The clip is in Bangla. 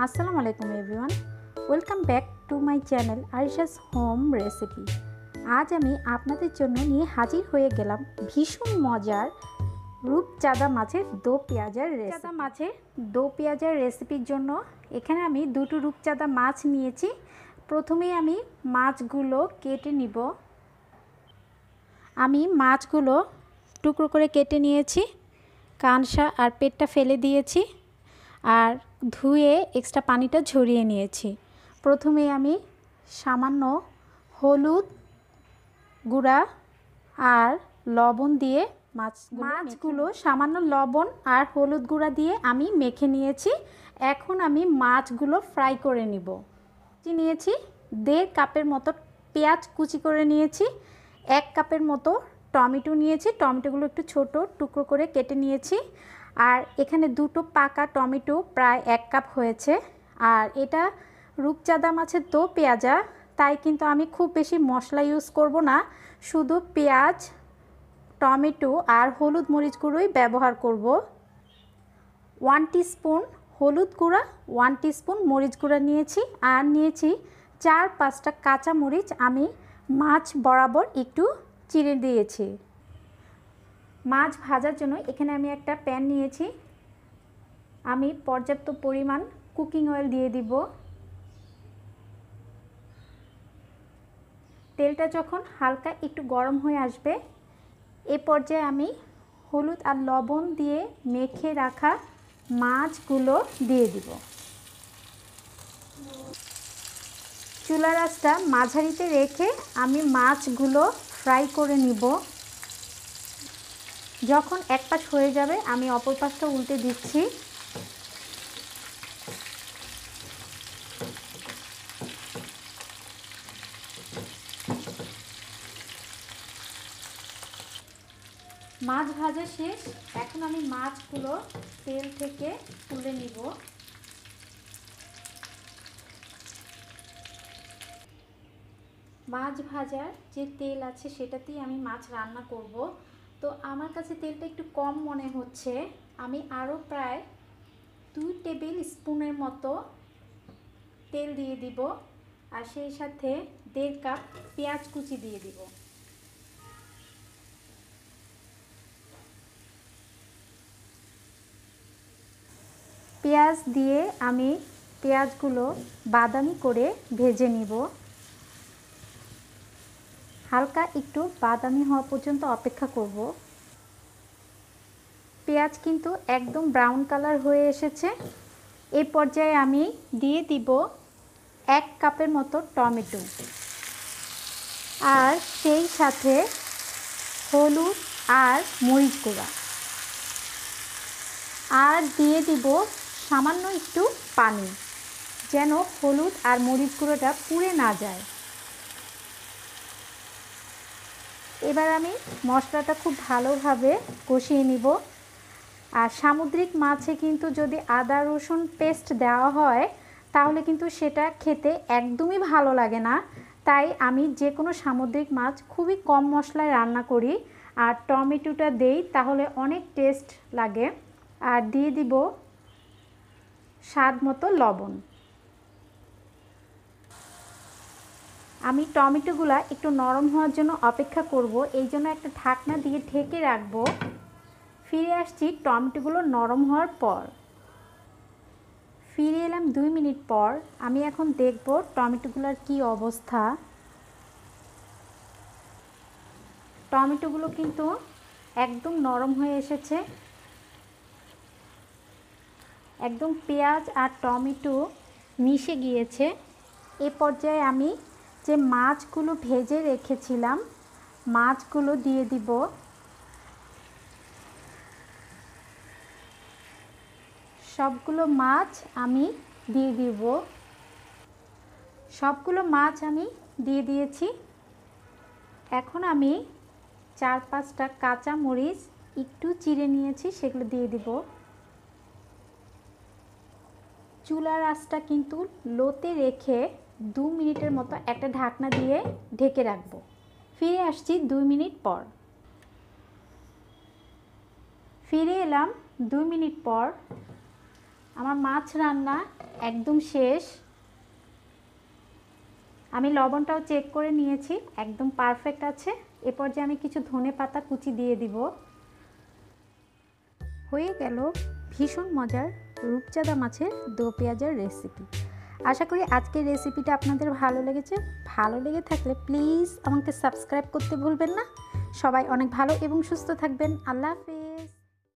আসসালামু আলাইকুম everyone, welcome back to my channel Arisha's home recipe. আজ আমি আপনাদের জন্য নিয়ে হাজির হয়ে গেলাম ভীষণ মজার রূপচাঁদা মাছের দো পেঁয়াজের রেসিপির জন্য। এখানে আমি দুটো রূপচাঁদা মাছ নিয়েছি। প্রথমেই আমি মাছগুলো কেটে নিব। আমি মাছগুলো টুকরো করে কেটে নিয়েছি, কানসা আর পেটটা ফেলে দিয়েছি আর ধুয়ে এক্সট্রা পানিটা ঝরিয়ে নিয়েছি। প্রথমে আমি সামান্য হলুদ গুঁড়া আর লবণ দিয়ে মাছগুলো সামান্য লবণ আর হলুদ গুঁড়া দিয়ে আমি মেখে নিয়েছি। এখন আমি মাছগুলো ফ্রাই করে নিব। নিয়েছি 1.5 কাপের মতো পেঁয়াজ কুচি করে নিয়েছি, 1 কাপের মতো টমেটো নিয়েছি, টমেটোগুলো একটু ছোট টুকরো করে কেটে নিয়েছি। আর এখানে দুটো পাকা টমেটো প্রায় 1 কাপ হয়েছে। আর এটা রূপচাঁদা মাছের দো পেঁয়াজা, তাই কিন্তু আমি খুব বেশি মশলা ইউজ করব না, শুধু পেঁয়াজ, টমেটো আর হলুদ মরিচ গুঁড়োই ব্যবহার করব। 1 টিস্পুন হলুদ গুঁড়া, 1 টিস্পুন মরিচ গুঁড়া নিয়েছি আর নিয়েছি 4-5টা কাঁচা মরিচ আমি মাছ বরাবর একটু চিড়ে দিয়েছি। মাছ ভাজার জন্য এখানে আমি একটা প্যান নিয়েছি। আমি পর্যাপ্ত পরিমাণ কুকিং অয়েল দিয়ে দিব। তেলটা যখন হালকা একটু গরম হয়ে আসবে, এ পর্যায়ে আমি হলুদ আর লবণ দিয়ে মেখে রাখা মাছগুলো দিয়ে দিব। চুলার আঁচটা মাঝারিতে রেখে আমি মাছগুলো ফ্রাই করে নিব। যখন এক পাশ হয়ে যাবে আমি অপর পাশটা উল্টে দিচ্ছি। মাছ ভাজা শেষ, এখন আমি মাছগুলো তেল থেকে তুলে নিব। মাছ ভাজার যে তেল আছে সেটাতেই আমি মাছ রান্না করব, তো আমার কাছে তেলটা একটু কম মনে হচ্ছে। আমি আরও প্রায় 2 টেবিল স্পুনের মতো তেল দিয়ে দিব আর সেই সাথে 1.5 কাপ পেঁয়াজ কুচি দিয়ে দিব। পেঁয়াজ দিয়ে আমি পেঁয়াজগুলো বাদামি করে ভেজে নিব। হালকা একটু বাদামি হওয়া পর্যন্ত অপেক্ষা করব। পেঁয়াজ কিন্তু একদম ব্রাউন কালার হয়ে এসেছে। এই পর্যায়ে আমি দিয়ে দিব 1 কাপের মতো টমেটো আর সেই সাথে হলুদ আর মরিচ গুঁড়া, আর দিয়ে দিব সামান্য একটু পানি, যেন হলুদ আর মরিচ গুঁড়োটা পুড়ে না যায়। এবার আমি মশলাটা খুব ভালোভাবে কষিয়ে নিব। আর সামুদ্রিক মাছে কিন্তু যদি আদা রসুন পেস্ট দেওয়া হয় তাহলে কিন্তু সেটা খেতে একদমই ভালো লাগে না, তাই আমি যে কোনো সামুদ্রিক মাছ খুবই কম মশলায় রান্না করি। আর টমেটোটা দেই তাহলে অনেক টেস্ট লাগে। আর দিয়ে দিব স্বাদ মতো লবণ। আমি টমেটোগুলো একটু নরম হওয়ার জন্য অপেক্ষা করব, এই জন্য একটা ঢাকনা দিয়ে ঢেকে রাখবো। ফিরে আসছি টমেটোগুলো নরম হওয়ার পর। ফিরে এলাম 2 মিনিট পর। আমি এখন দেখব টমেটোগুলোর কি অবস্থা। টমেটোগুলো কিন্তু একদম নরম হয়ে এসেছে, একদম পেঁয়াজ আর টমেটো মিশে গিয়েছে। এ পর্যায়ে আমি যে মাছগুলো ভেজে রেখেছিলাম মাছগুলো দিয়ে দিব। সবগুলো মাছ আমি দিয়ে দিব। সবগুলো মাছ আমি দিয়ে দিয়েছি। এখন আমি 4-5টা কাঁচা মরিচ একটু চিড়ে নিয়েছি, সেগুলো দিয়ে দিব। চুলার আঁচটা কিন্তু লোতে রেখে 2 মিনিটের মতো একটা ঢাকনা দিয়ে ঢেকে রাখবো। ফিরে আসছি 2 মিনিট পর। ফিরে এলাম 2 মিনিট পর। আমার মাছ রান্না একদম শেষ। আমি লবণটাও চেক করে নিয়েছি, একদম পারফেক্ট আছে। এ পর্যায়ে আমি কিছু ধনেপাতা কুচি দিয়ে দিব। হয়ে গেল ভীষণ মজার রূপচাঁদা মাছের দো পেঁয়াজের রেসিপি। আশা করি আজকের রেসিপিটা আপনাদের ভালো লেগেছে। ভালো লেগে থাকলে প্লিজ আমাকে সাবস্ক্রাইব করতে ভুলবেন না। সবাই অনেক ভালো এবং সুস্থ থাকবেন। আল্লাহ হাফেজ।